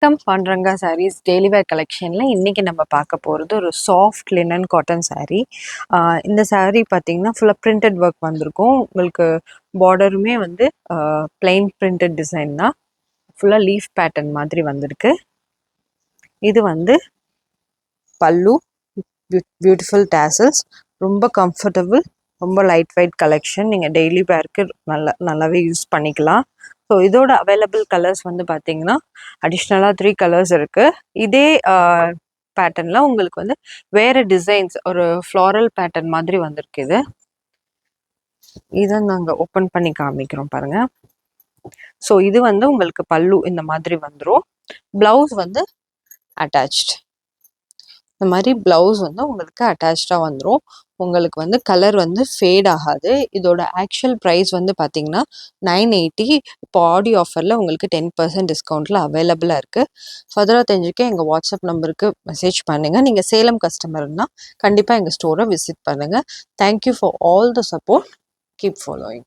வணக்கம் பாண்டுரங்கா சாரீஸ் டெய்லி வேர் கலெக்ஷனில் இன்றைக்கி நம்ம பார்க்க போகிறது ஒரு சாஃப்ட் லினன் காட்டன் saree. இந்த saree பார்த்தீங்கன்னா ஃபுல்லாக பிரிண்டட் ஒர்க் வந்திருக்கும். உங்களுக்கு பார்டருமே வந்து பிளெயின் பிரிண்டட் டிசைன் தான். ஃபுல்லாக லீஃப் பேட்டர்ன் மாதிரி வந்திருக்கு. இது வந்து பல்லு, பியூட்டிஃபுல் டேசல்ஸ், ரொம்ப கம்ஃபர்டபுள், ரொம்ப லைட் வெயிட் கலெக்ஷன். நீங்கள் டெய்லி வேர்க்கு நல்லாவே யூஸ் பண்ணிக்கலாம். ஸோ இதோட அவைலபிள் கலர்ஸ் வந்து பார்த்தீங்கன்னா அடிஷ்னலாக 3 கலர்ஸ் இருக்குது. இதே பேட்டர்னில் உங்களுக்கு வந்து வேறு டிசைன்ஸ் ஒரு ஃப்ளாரல் பேட்டர்ன் மாதிரி வந்திருக்கு. இதை நாங்கள் ஓப்பன் பண்ணி காமிக்கிறோம் பாருங்கள். ஸோ இது வந்து உங்களுக்கு பல்லு இந்த மாதிரி வந்துடும். ப்ளவுஸ் வந்து அட்டாச்ட். இந்த மாதிரி ப்ளவுஸ் வந்து உங்களுக்கு அட்டாச்சாக வந்துடும். உங்களுக்கு வந்து கலர் வந்து ஃபேட் ஆகாது. இதோட ஆக்சுவல் ப்ரைஸ் வந்து பார்த்தீங்கன்னா 980. இப்போ ஆடி ஆஃபரில் உங்களுக்கு 10% டிஸ்கவுண்ட்டில் அவைலபிளாக இருக்குது. ஃபர்தராக தெரிஞ்சுக்க எங்கள் வாட்ஸ்அப் நம்பருக்கு மெசேஜ் பண்ணுங்கள். நீங்கள் சேலம் கஸ்டமர்னால் கண்டிப்பாக எங்கள் ஸ்டோரை விசிட் பண்ணுங்கள். Thank you for all the support. Keep following.